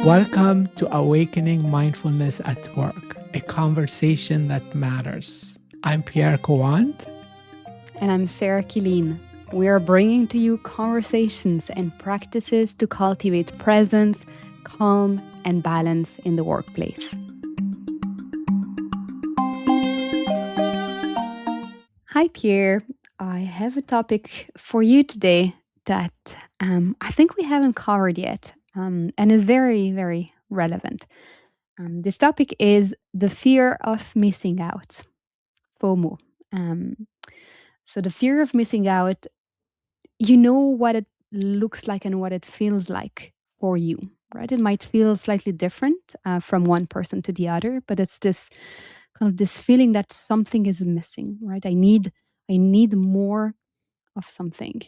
Welcome to Awakening Mindfulness at Work, a conversation that matters. I'm Pierre Kowand. And I'm Sarah Killeen. We are bringing to you conversations and practices to cultivate presence, calm, and balance in the workplace. Hi, Pierre. I have a topic for you today that I think we haven't covered yet and is very, very relevant. This topic is the fear of missing out, FOMO. So, the fear of missing out, you know what it looks like and what it feels like for you, right? It might feel slightly different from one person to the other, but it's this kind of this feeling that something is missing, right? I need more of something.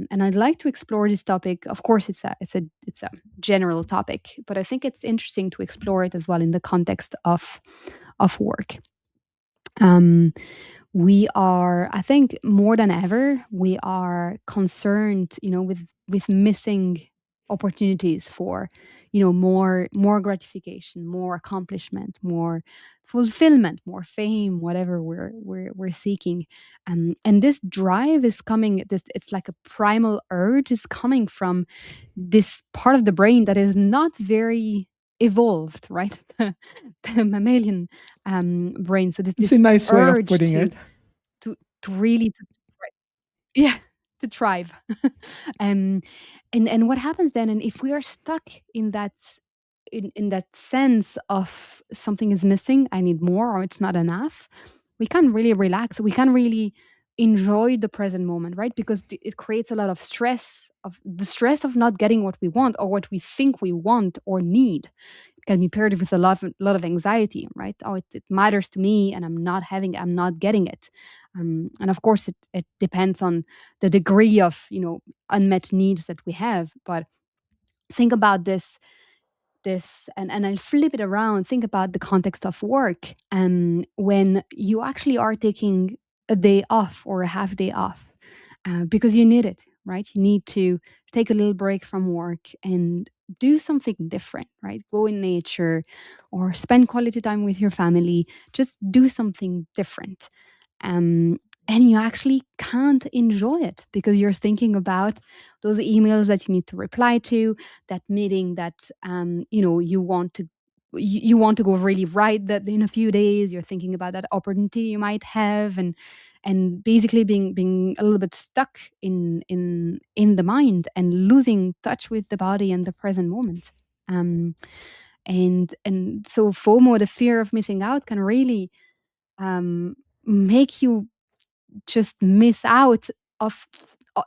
And I'd like to explore this topic. Of course, it's a general topic, but I think it's interesting to explore it as well in the context of work. Um, we are, I think, more than ever, we are concerned, with missing opportunities for, more gratification, more accomplishment, more fulfillment, more fame, whatever we're seeking. And this drive is coming. This It's like a primal urge is coming from this part of the brain that is not very evolved, right? The mammalian brain. So It's a this nice way of urge putting it. to really to yeah, to thrive. um and what happens then, and if we are stuck in that sense of something is missing, I need more, or it's not enough, we can't really relax, we can't really enjoy the present moment, right? Because it creates a lot of stress, of the stress of not getting what we want or what we think we want or need. It can be paired with a lot of anxiety, right? Oh, it matters to me and I'm not getting it. And of course it depends on the degree of unmet needs that we have. But think about this and I'll flip it around. Think about the context of work. When you actually are taking a day off or a half day off, because you need it, right? You need to take a little break from work and do something different, right? Go in nature or spend quality time with your family. Just do something different. Um, and you actually can't enjoy it because you're thinking about those emails that you need to reply to, that meeting that you want to go really right that in a few days. You're thinking about that opportunity you might have, and basically being a little bit stuck in the mind and losing touch with the body and the present moment. um and so FOMO, the fear of missing out, can really make you just miss out of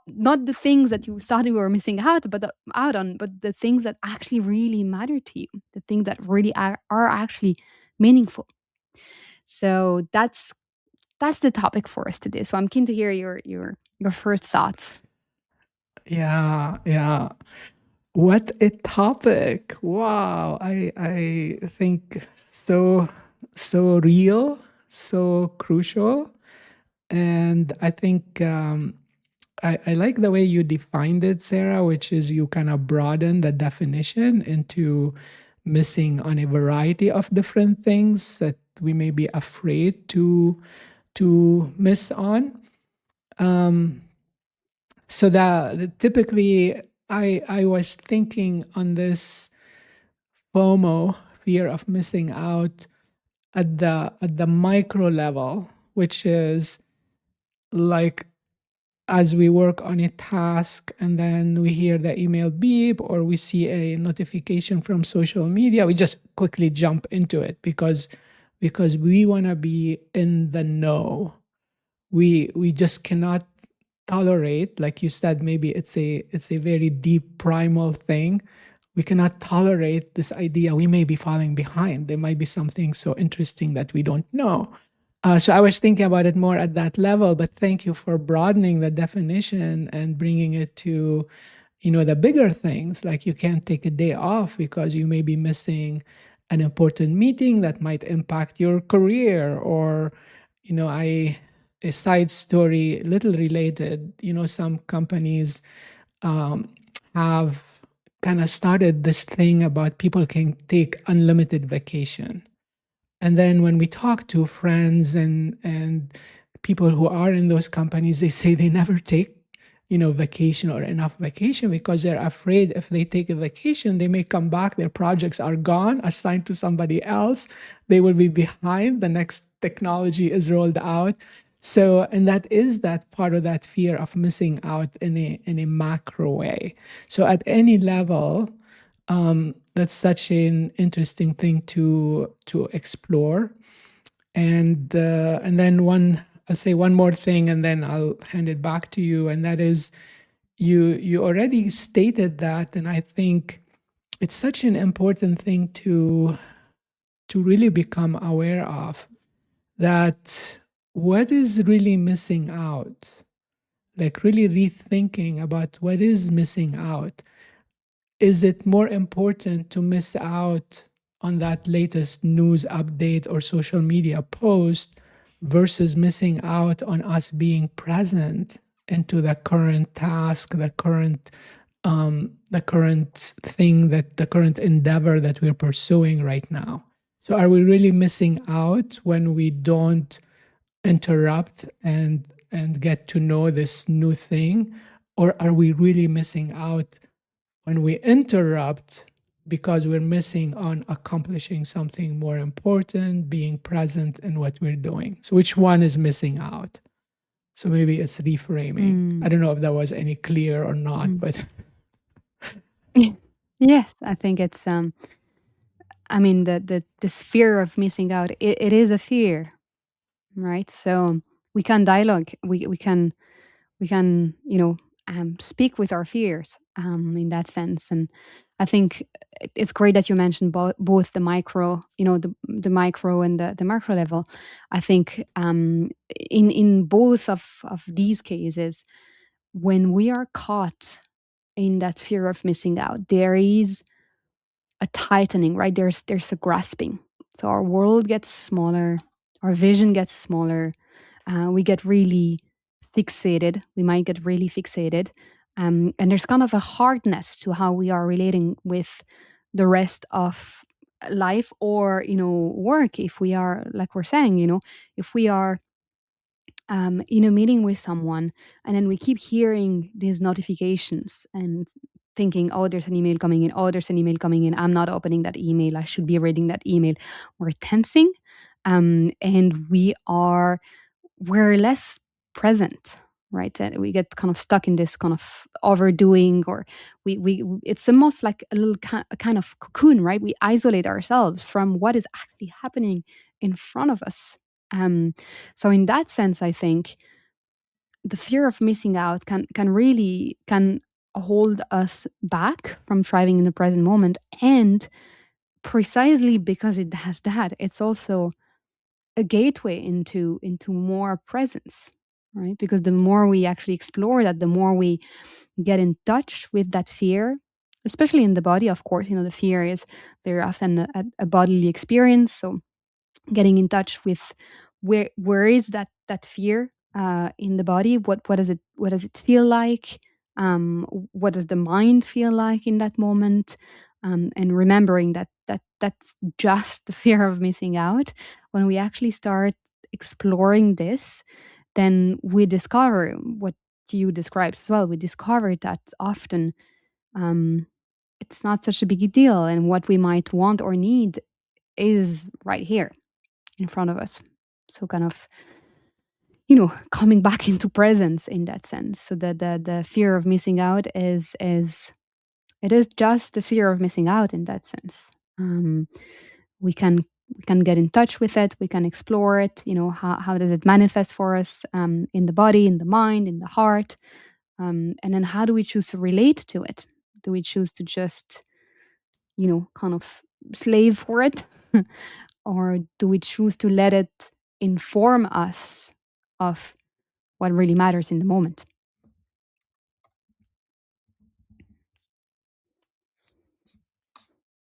not the things that you thought you were missing out out on, but the things that actually really matter to you, the things that really are actually meaningful. So that's the topic for us today. So I'm keen to hear your first thoughts. Yeah. What a topic. Wow. I think so real, so crucial. And I think I like the way you defined it, Sarah, which is you kind of broaden the definition into missing on a variety of different things that we may be afraid to miss on. Um, so that typically I was thinking on this FOMO, fear of missing out, at the micro level, which is like as we work on a task and then we hear the email beep or we see a notification from social media, we just quickly jump into it because we want to be in the know. We just cannot tolerate, like you said, maybe it's a very deep primal thing. We cannot tolerate this idea we may be falling behind. There might be something so interesting that we don't know. So I was thinking about it more at that level, but thank you for broadening the definition and bringing it to, the bigger things. Like you can't take a day off because you may be missing an important meeting that might impact your career, or, I a side story, little related. Some companies um, have kind of started this thing about people can take unlimited vacation. And then when we talk to friends and people who are in those companies, they say they never take, vacation or enough vacation because they're afraid if they take a vacation, they may come back, their projects are gone, assigned to somebody else. They will be behind. The next technology is rolled out. So, and that is that part of that fear of missing out in a macro way. So at any level, that's such an interesting thing to explore. And then I'll say one more thing, and then I'll hand it back to you. And that is, you already stated that, and I think it's such an important thing to really become aware of, that what is really missing out, like really rethinking about what is missing out. Is it more important to miss out on that latest news update or social media post versus missing out on us being present into the current task, the current thing, that the current endeavor that we're pursuing right now? So are we really missing out when we don't interrupt and get to know this new thing, or are we really missing out when we interrupt because we're missing on accomplishing something more important, being present in what we're doing? So which one is missing out? So maybe it's reframing. I don't know if that was any clear or not, but Yes, I think it's I mean the this fear of missing out, it is a fear, right? So we can dialogue, we can speak with our fears in that sense. And I think it's great that you mentioned both the micro, the micro and the macro level. I think in both of these cases, when we are caught in that fear of missing out, there is a tightening, right? There's a grasping. So our world gets smaller, our vision gets smaller, we get really fixated. We might get really fixated. And there's kind of a hardness to how we are relating with the rest of life or, work. If we are, like we're saying, if we are in a meeting with someone and then we keep hearing these notifications and thinking, oh, there's an email coming in, oh, there's an email coming in, I'm not opening that email, I should be reading that email. We're tensing, and we're less present, right? We get kind of stuck in this kind of overdoing, or we it's almost like a kind of cocoon, right? We isolate ourselves from what is actually happening in front of us. So in that sense, I think the fear of missing out can hold us back from thriving in the present moment. And precisely because it has that, it's also a gateway into more presence, right? Because the more we actually explore that, the more we get in touch with that fear, especially in the body. Of course, the fear is very often a bodily experience. So getting in touch with where is that fear in the body, what does it feel like, what does the mind feel like in that moment, and remembering that's just the fear of missing out. When we actually start exploring this, then we discover what you described as well. We discover that often um, it's not such a big deal, and what we might want or need is right here in front of us. So kind of, coming back into presence in that sense. So the fear of missing out is it is just the fear of missing out in that sense. We can get in touch with it. We can explore it. How does it manifest for us in the body, in the mind, in the heart, and then how do we choose to relate to it? Do we choose to just kind of slave for it, or do we choose to let it inform us of what really matters in the moment?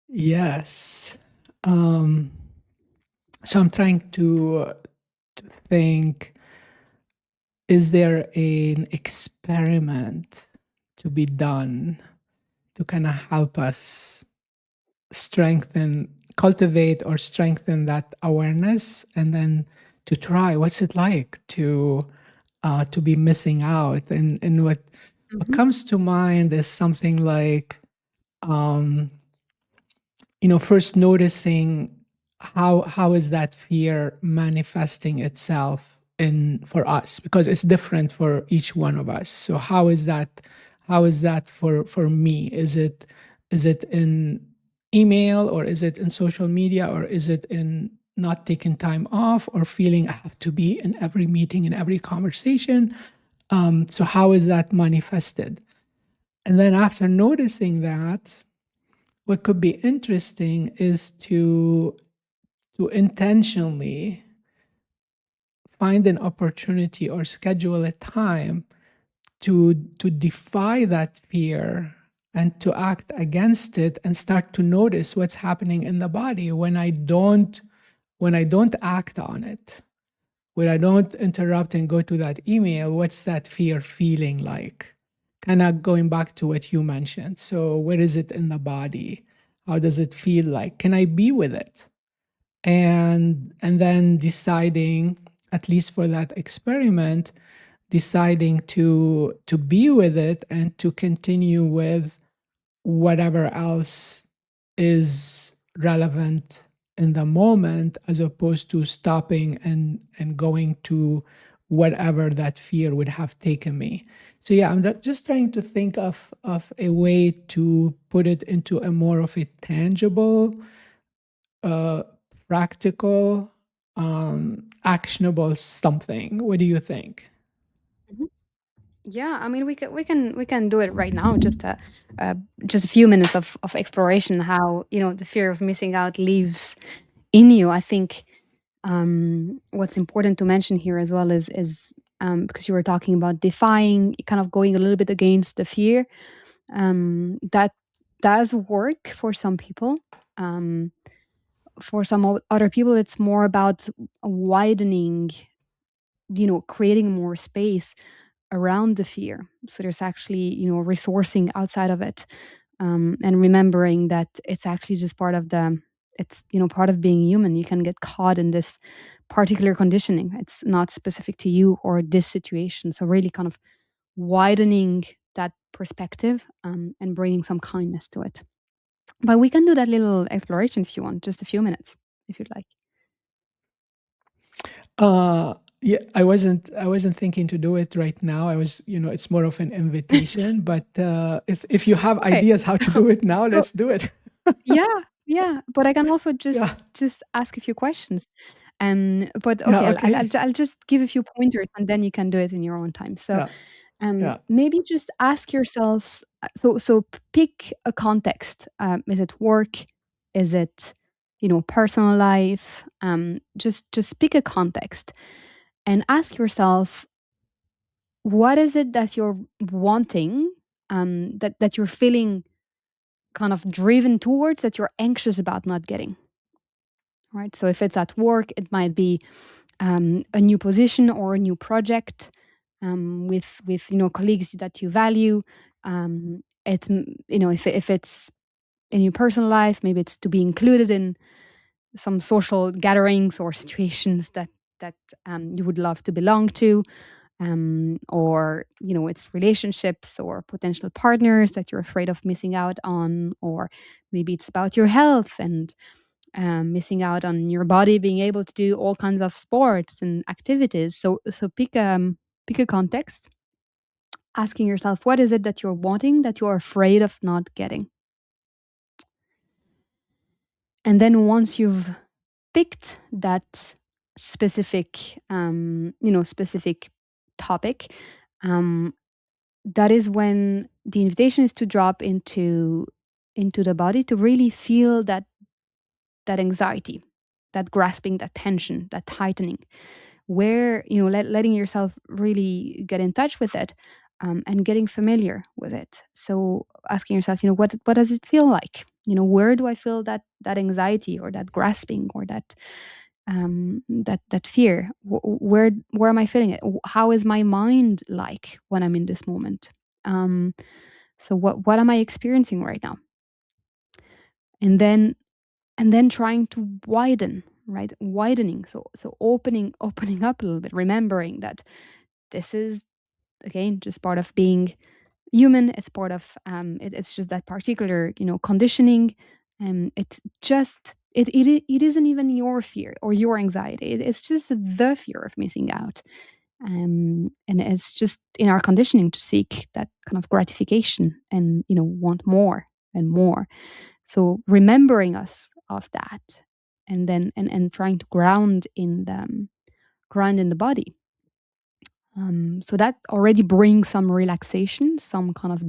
yes. Um, so I'm trying to think, is there an experiment to be done to kind of help us strengthen, cultivate, or strengthen that awareness, and then to try what's it like to be missing out. And what Mhm. comes to mind is something like, um, first noticing how is that fear manifesting itself in for us, because it's different for each one of us. So how is that for me? Is it in email, or is it in social media, or is it in not taking time off, or feeling I have to be in every meeting, in every conversation? So how is that manifested? And then after noticing that, what could be interesting is to intentionally find an opportunity or schedule a time to defy that fear and to act against it, and start to notice what's happening in the body when I don't act on it, when I don't interrupt and go to that email. What's that fear feeling like? Kind of going back to what you mentioned. So where is it in the body? How does it feel like? Can I be with it? And then deciding, at least for that experiment, deciding to be with it and to continue with whatever else is relevant in the moment, as opposed to stopping and going to whatever that fear would have taken me. So yeah, I'm just trying to think of a way to put it into a more of a tangible, uh, practical, actionable something. What do you think? Mhm. Yeah, I mean, we can do it right now. Uh, just a few minutes of exploration. How the fear of missing out lives in you. I think what's important to mention here as well is because you were talking about defying, kind of going a little bit against the fear. That does work for some people. Um, for some other people, it's more about widening, creating more space around the fear. So there's actually, resourcing outside of it, and remembering that it's actually just it's, part of being human. You can get caught in this particular conditioning. It's not specific to you or this situation. So really kind of widening that perspective, and bringing some kindness to it. But we can do that little exploration if you want, just a few minutes, if you'd like. Uh, yeah, I wasn't thinking to do it right now. I was, it's more of an invitation. But if you have Okay. ideas how to do it now, So let's do it. yeah, yeah, but I can also just Yeah, just ask a few questions. But yeah, okay, okay, I'll just give a few pointers, and then you can do it in your own time. So, yeah, yeah. maybe just ask yourself. Pick a context. Is it work? Is it, personal life? Just pick a context and ask yourself, what is it that you're wanting, that you're feeling kind of driven towards, that you're anxious about not getting, right? So if it's at work, it might be a new position or a new project, with colleagues that you value. If it's in your personal life, maybe it's to be included in some social gatherings or situations that you would love to belong to, or it's relationships or potential partners that you're afraid of missing out on, or maybe it's about your health and missing out on your body being able to do all kinds of sports and activities. So pick a context, asking yourself, what is it that you're wanting, that you're afraid of not getting? And then once you've picked that specific topic, um, that is when the invitation is to drop into the body, to really feel that anxiety, that grasping, that tension, that tightening, where letting yourself really get in touch with it, and getting familiar with it. So asking yourself, what does it feel like? Where do I feel that anxiety, or that grasping, or that fear? Where am I feeling it? How is my mind like when I'm in this moment? um, So what am I experiencing right now? And then trying to widen, right? Widening. So opening up a little bit, remembering that this is again just part of being human. It's part of it's just that particular conditioning. It's just it isn't even your fear or your anxiety. It's just the fear of missing out. And it's just in our conditioning to seek that kind of gratification and want more and more. So remembering us of that, and then and trying to ground in the body. So that already brings some relaxation, some kind of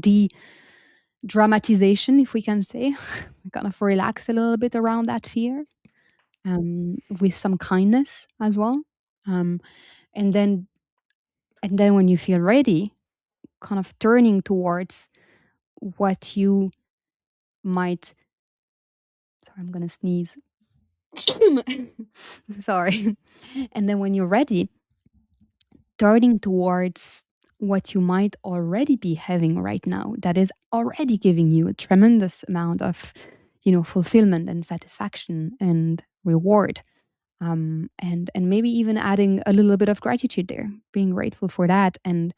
dramatization, if we can say. We kind of relax a little bit around that fear, with some kindness as well. Um, and then when you feel ready, kind of turning towards what you might. Sorry, I'm gonna sneeze. Sorry. And then when you're ready, turning towards what you might already be having right now that is already giving you a tremendous amount of fulfillment and satisfaction and reward, and maybe even adding a little bit of gratitude there, being grateful for that, and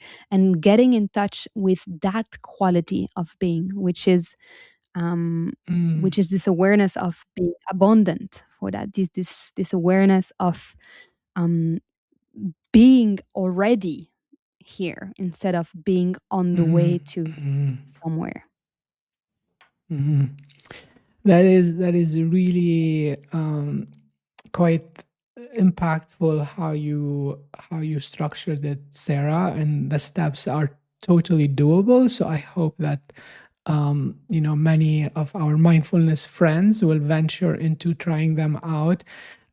getting in touch with that quality of being, um, Mm, which is this awareness of being abundant, for that this awareness of um, being already here instead of being on the way mhm, to mhm, somewhere. mhm. That is really quite impactful how you structured it, Sarah, and the steps are totally doable. So I hope that many of our mindfulness friends will venture into trying them out.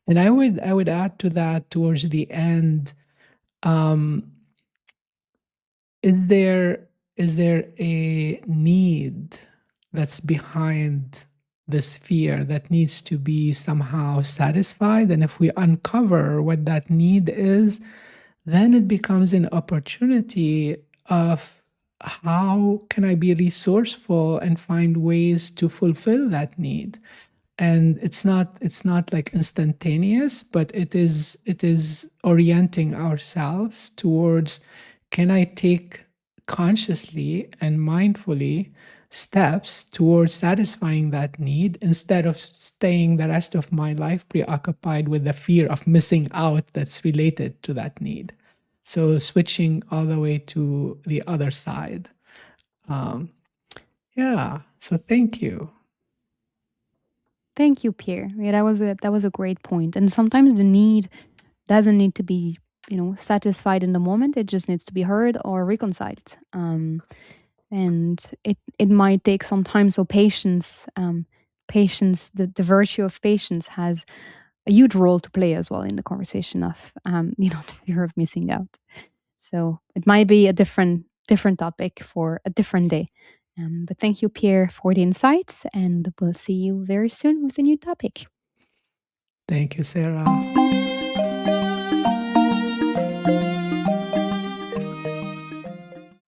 And I would add to that towards the end. Um, is there a need that's behind this fear that needs to be somehow satisfied? And if we uncover what that need is, then it becomes an opportunity of how can I be resourceful and find ways to fulfill that need. And it's not like instantaneous, but it is orienting ourselves towards, can I take consciously and mindfully steps towards satisfying that need instead of staying the rest of my life preoccupied with the fear of missing out that's related to that need. So switching all the way to the other side. um, yeah, so thank you. Thank you, Pierre. Yeah, that was a great point. And sometimes the need doesn't need to be satisfied in the moment. It just needs to be heard or reconciled. And it might take some time. So patience, the virtue of patience has a huge role to play as well in the conversation of the fear of missing out. So it might be a different topic for a different day. But thank you, Pierre, for the insights, and we'll see you very soon with a new topic. Thank you, Sarah.